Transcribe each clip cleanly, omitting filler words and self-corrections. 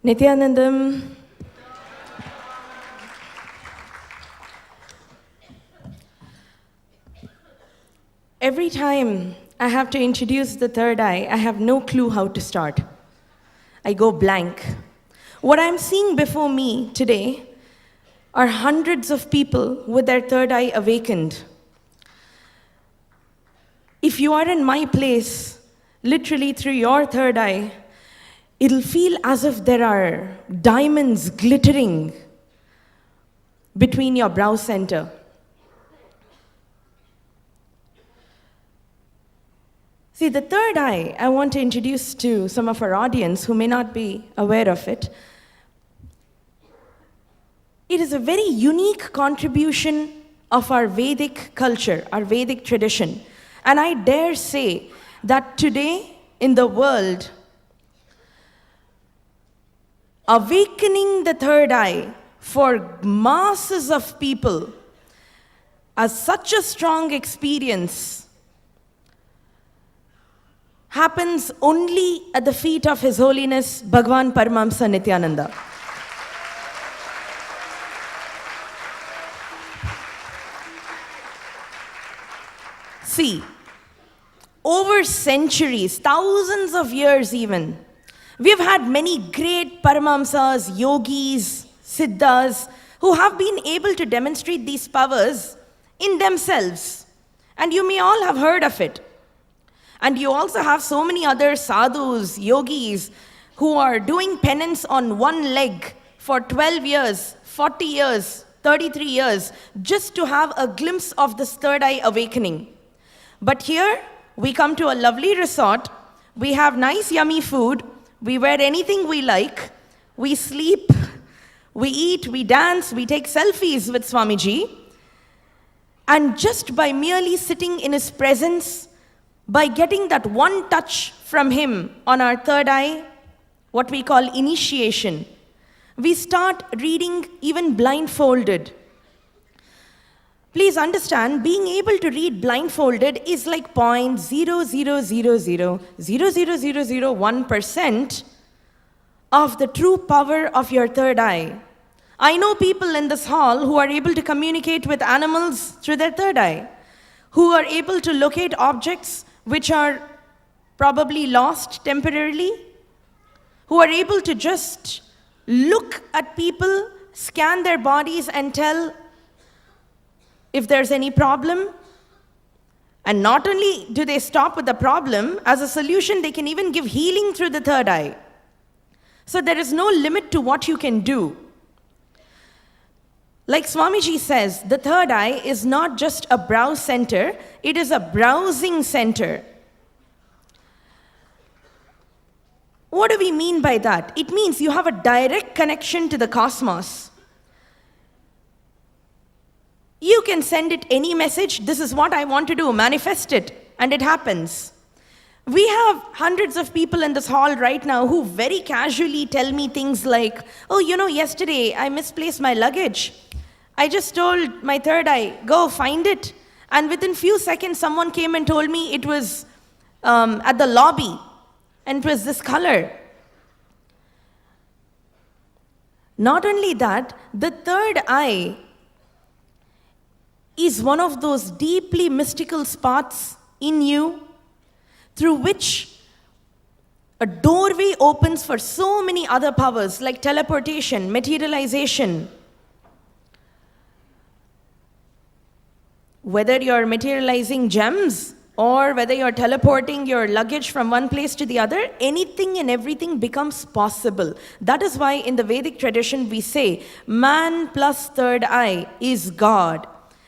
Nithyanandam. Every time I have to introduce the third eye, I have no clue how to start. I go blank. What I'm seeing before me today are hundreds of people with their third eye awakened. If you are in my place, literally through your third eye, it'll feel as if there are diamonds glittering between your brow center. See, the third eye I want to introduce to some of our audience who may not be aware of it. It is a very unique contribution of our Vedic culture, our Vedic tradition. And I dare say that today in the world, awakening the third eye for masses of people as such a strong experience happens only at the feet of His Holiness Bhagwan Paramashivam. See, over centuries, thousands of years even, we have had many great Paramahamsas, yogis, siddhas, who have been able to demonstrate these powers in themselves. And you may all have heard of it. And you also have so many other sadhus, yogis, who are doing penance on one leg for 12 years, 40 years, 33 years, just to have a glimpse of this third eye awakening. But here, we come to a lovely resort, we have nice yummy food, we wear anything we like, we sleep, we eat, we dance, we take selfies with Swamiji, and just by merely sitting in his presence, by getting that one touch from him on our third eye, what we call initiation, we start reading even blindfolded. Please understand, being able to read blindfolded is like 0.000000001% of the true power of your third eye. I know people in this hall who are able to communicate with animals through their third eye, who are able to locate objects which are probably lost temporarily, who are able to just look at people, scan their bodies and tell if there's any problem. And not only do they stop with the problem, as a solution they can even give healing through the third eye. So there is no limit to what you can do. Like Swamiji says, the third eye is not just a brow center, it is a browsing center. What do we mean by that? It means you have a direct connection to the cosmos. You can send it any message, this is what I want to do, manifest it, and it happens. We have hundreds of people in this hall right now who very casually tell me things like, oh, yesterday I misplaced my luggage. I just told my third eye, go find it. And within few seconds, someone came and told me it was at the lobby. And it was this color. Not only that, the third eye is one of those deeply mystical spots in you through which a doorway opens for so many other powers like teleportation, materialization. Whether you're materializing gems or whether you're teleporting your luggage from one place to the other, anything and everything becomes possible. That is why in the Vedic tradition we say, man plus third eye is God.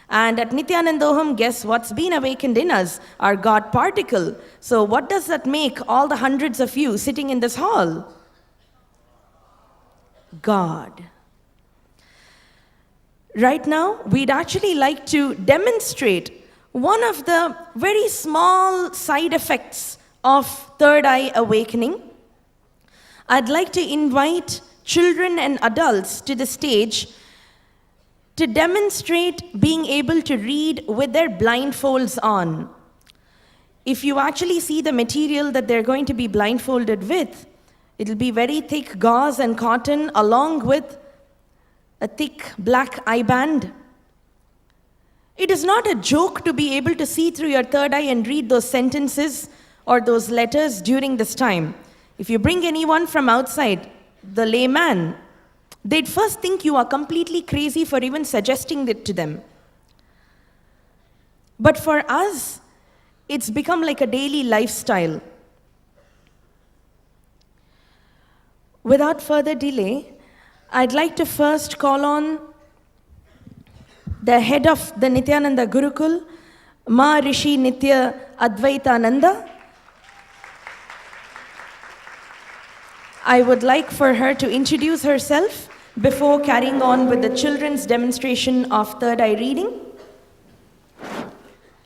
And at Nithyanandoham, guess what's been awakened in us? Our God particle. So what does that make all the hundreds of you sitting in this hall? God. Right now, we'd actually like to demonstrate one of the very small side effects of third eye awakening. I'd like to invite children and adults to the stage to demonstrate being able to read with their blindfolds on. If you actually see the material that they're going to be blindfolded with, It'll be very thick gauze and cotton along with a thick black eye band. It is not a joke to be able to see through your third eye and read those sentences or those letters during this time. If you bring anyone from outside, the layman, they'd first think you are completely crazy for even suggesting it to them. But for us, it's become like a daily lifestyle. Without further delay, I'd like to first call on the head of the Nithyananda Gurukul, Ma Rishi Nithya Advaitananda. I would like for her to introduce herself before carrying on with the children's demonstration of third eye reading.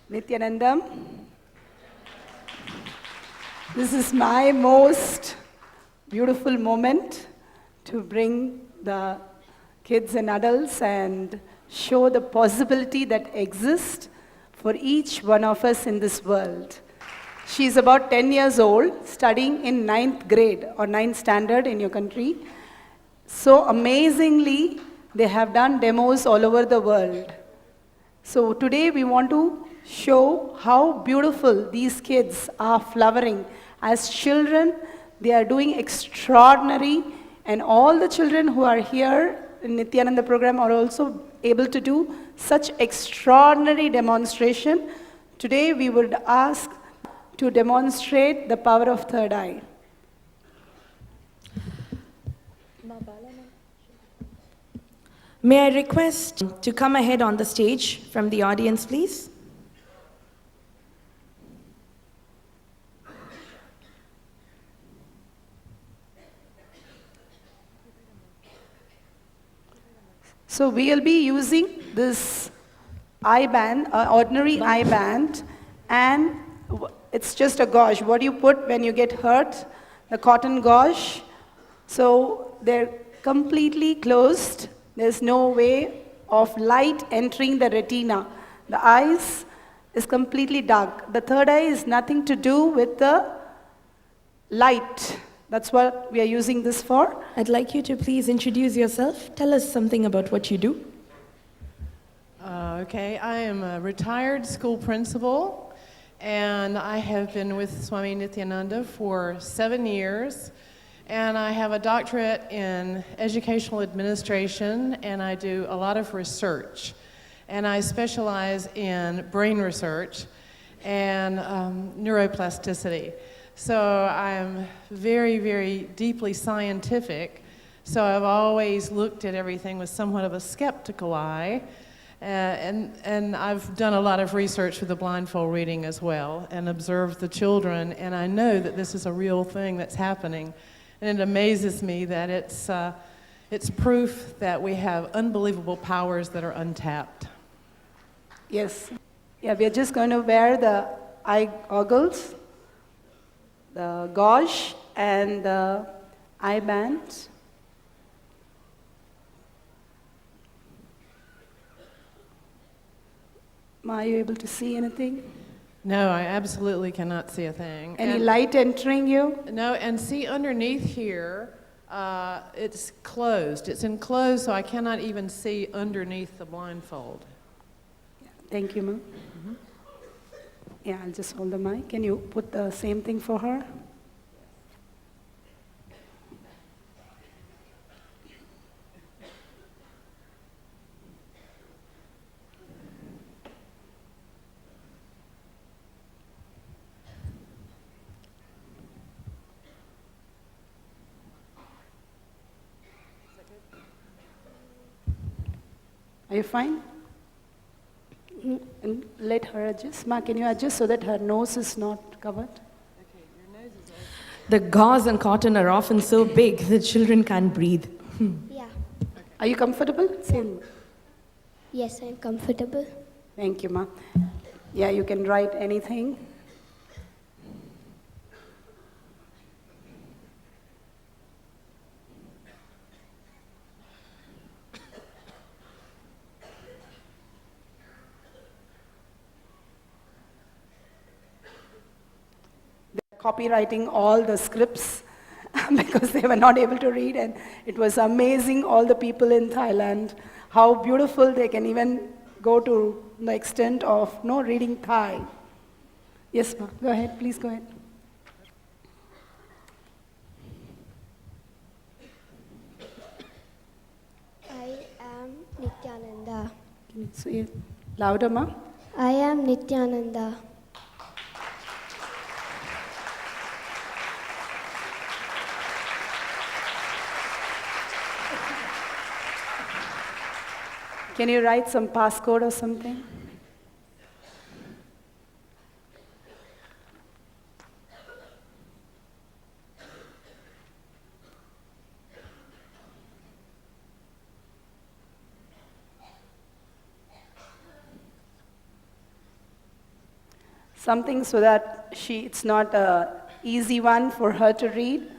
Nithyanandam, this is my most beautiful moment to bring the kids and adults and show the possibility that exists for each one of us in this world. She's about 10 years old, studying in 9th grade or 9th standard in your country. So amazingly, they have done demos all over the world. So today we want to show how beautiful these kids are flowering. As children, they are doing extraordinary, and all the children who are here in Nithyananda program are also able to do such extraordinary demonstration. Today we would ask to demonstrate the power of third eye. May I request to come ahead on the stage from the audience, please? So we'll be using this eye band, ordinary eye band, and it's just a gauze. What you put when you get hurt, the cotton gauze. So they're completely closed. There's no way of light entering the retina. The eyes is completely dark. The third eye is nothing to do with the light. That's what we are using this for. I'd like you to please introduce yourself. Tell us something about what you do. Okay, I am a retired school principal, and I have been with Swami Nithyananda for 7 years, and I have a doctorate in educational administration, and I do a lot of research, and I specialize in brain research and neuroplasticity. So I'm very, very deeply scientific, so I've always looked at everything with somewhat of a skeptical eye. And I've done a lot of research with the blindfold reading as well and observed the children, and I know that this is a real thing that's happening. And it amazes me that it's proof that we have unbelievable powers that are untapped. Yes. Yeah, we are just going to wear the eye goggles, the gauze, and the eye band. Are you able to see anything? No, I absolutely cannot see a thing. Any light entering you? No, and see underneath here, it's closed. It's enclosed, so I cannot even see underneath the blindfold. Yeah, thank you, ma'am. Mm-hmm. Yeah, I'll just hold the mic. Can you put the same thing for her? Are you fine? And let her adjust. Ma, can you adjust so that her nose is not covered? Okay, your nose is open. The gauze and cotton are often so big that children can't breathe. Yeah. Are you comfortable? Same. Yes, I'm comfortable. Thank you, ma. Yeah, you can write anything. Copywriting all the scripts because they were not able to read. And it was amazing, all the people in Thailand, how beautiful they can even go to the extent of reading Thai. Yes, ma, go ahead, please go ahead. I am Nithyananda. Can you say it louder, ma? I am Nithyananda. Can you write some passcode or something? Something so that it's not an easy one for her to read.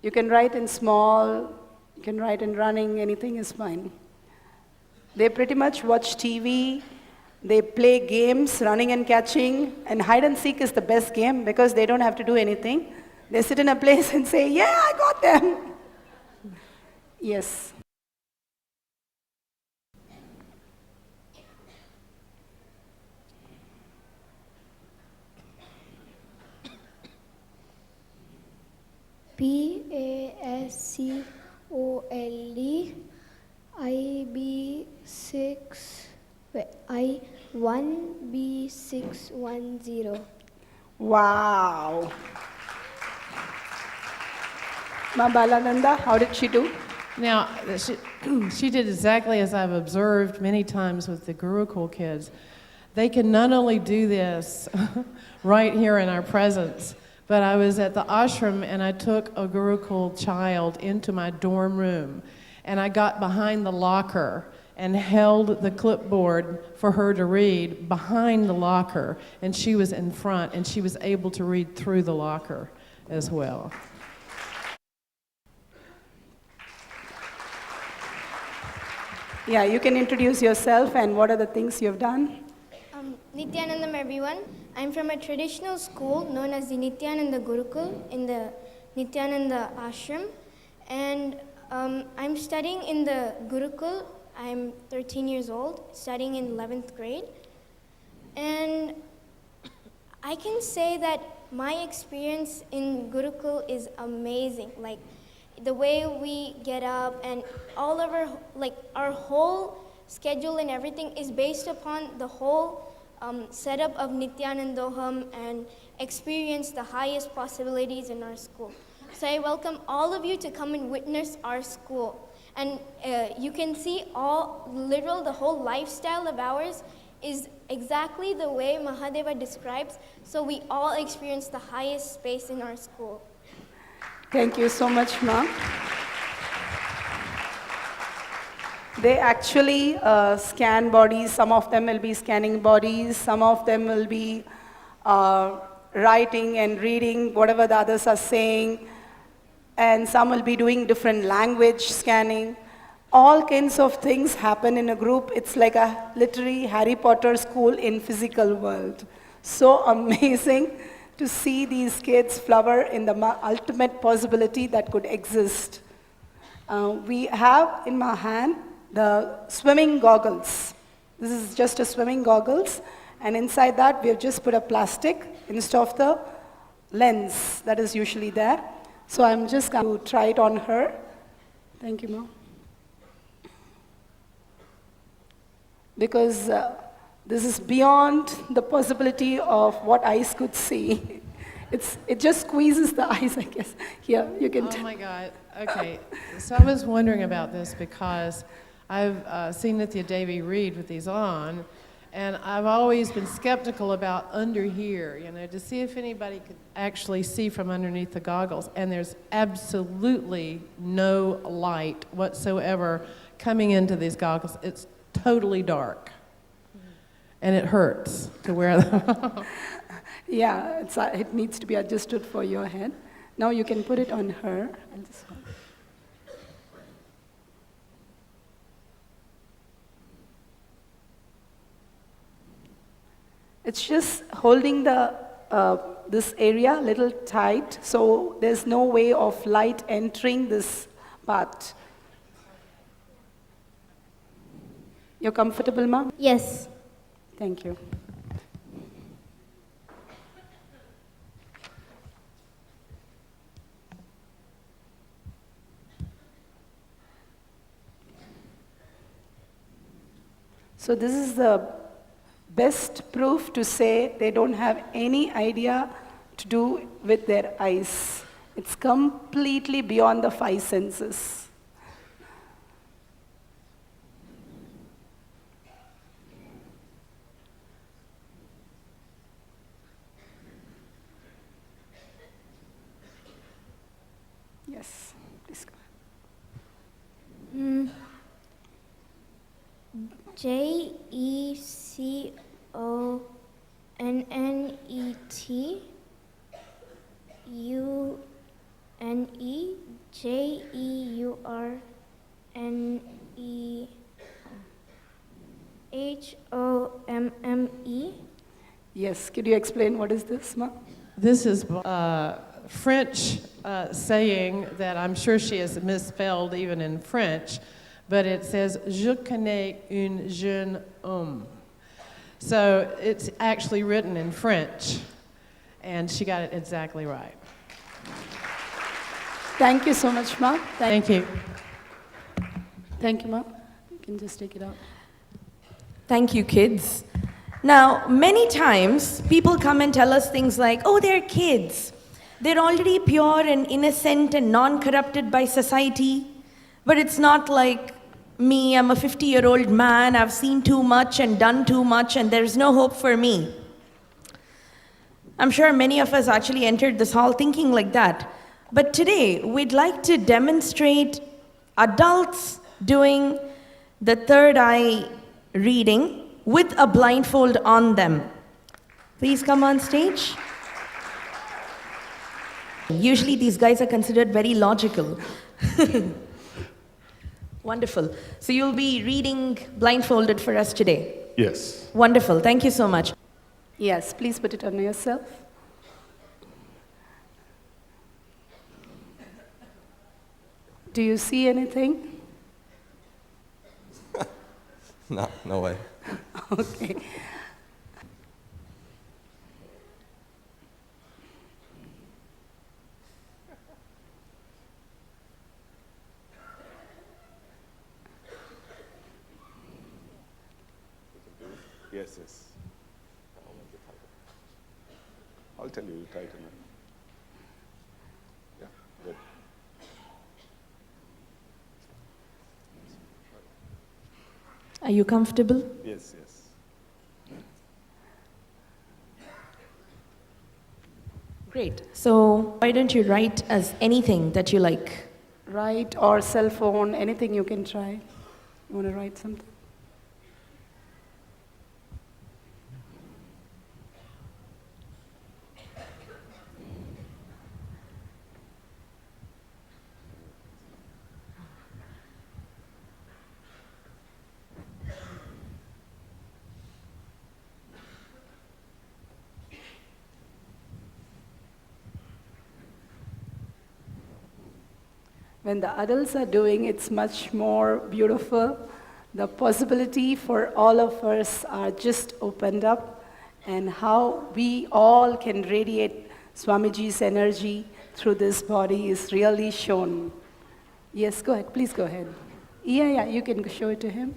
You can write in small, you can write in running, anything is fine. They pretty much watch TV, they play games, running and catching, and hide and seek is the best game because they don't have to do anything. They sit in a place and say, yeah, I got them. Yes. PASCOLE I1B610. Wow. Ma Balananda, how did she do? Now, she did exactly as I've observed many times with the Gurukul kids. They can not only do this right here in our presence, but I was at the ashram and I took a Gurukul child into my dorm room and I got behind the locker and held the clipboard for her to read behind the locker, and she was in front and she was able to read through the locker as well. Yeah, you can introduce yourself and what are the things you've done? Nithyanandam, everyone. I'm from a traditional school known as the Nithyananda Gurukul in the Nithyananda Ashram. And I'm studying in the Gurukul. I'm 13 years old, studying in 11th grade. And I can say that my experience in Gurukul is amazing. Like, the way we get up and all of our whole schedule and everything is based upon the whole setup of Nithyanandoham and experience the highest possibilities in our school. So I welcome all of you to come and witness our school. And you can see the whole lifestyle of ours is exactly the way Mahadeva describes. So we all experience the highest space in our school. Thank you so much, ma'am. They actually scan bodies. Some of them will be scanning bodies. Some of them will be writing and reading whatever the others are saying. And some will be doing different language scanning. All kinds of things happen in a group. It's like a literary Harry Potter school in physical world. So amazing to see these kids flower in the ultimate possibility that could exist. We have in my hand the swimming goggles. This is just a swimming goggles, and inside that we have just put a plastic instead of the lens that is usually there. So I'm just going to try it on her. Thank you, Mom. Because this is beyond the possibility of what eyes could see. It just squeezes the eyes, I guess. Here, you can Oh my God, okay. So I was wondering about this because I've seen Nithya Devi read with these on, and I've always been skeptical about under here, to see if anybody could actually see from underneath the goggles. And there's absolutely no light whatsoever coming into these goggles. It's totally dark. And it hurts to wear them. Yeah, it needs to be adjusted for your head. Now you can put it on her. It's just holding the this area a little tight, so there's no way of light entering this part. You're comfortable, ma'am? Yes. Thank you. So this is the best proof to say they don't have any idea to do with their eyes. It's completely beyond the five senses. Yes, please go ahead. Jeuknethomme. Yes, could you explain what is this, ma'am? This is French saying that I'm sure she has misspelled even in French, but it says, Je connais un jeune homme. So it's actually written in French, and she got it exactly right. Thank you so much, ma'am. Thank you. Thank you, ma'am. You can just take it out. Thank you, kids. Now, many times people come and tell us things like, oh, they're kids. They're already pure and innocent and non-corrupted by society. But it's not like me, I'm a 50-year-old man, I've seen too much and done too much, and there's no hope for me. I'm sure many of us actually entered this hall thinking like that. But today, we'd like to demonstrate adults doing the third eye reading with a blindfold on them. Please come on stage. Usually these guys are considered very logical. Wonderful. So you'll be reading blindfolded for us today? Yes. Wonderful. Thank you so much. Yes, please put it on yourself. Do you see anything? No way. Okay. Yes. I'll tell you, tighten it. Yeah, good. Are you comfortable? Yes. Great. So why don't you write as anything that you like? Write or cell phone, anything you can try. You want to write something? When the adults are doing, it's much more beautiful. The possibility for all of us are just opened up, and how we all can radiate Swamiji's energy through this body is really shown. Yes, go ahead. Please go ahead. Yeah, you can show it to him.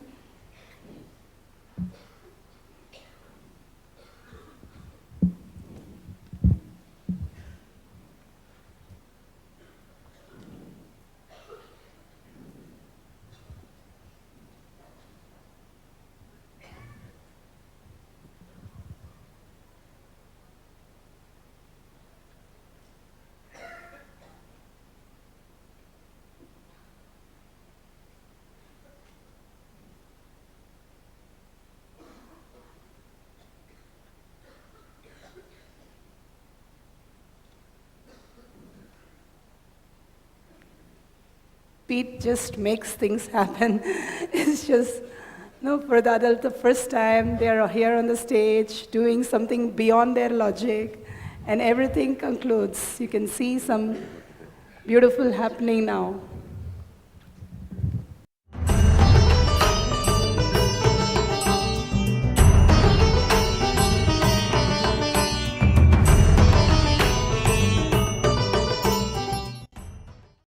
Pete just makes things happen. It's just, for the adult, the first time they're here on the stage doing something beyond their logic, and everything concludes. You can see some beautiful happening now.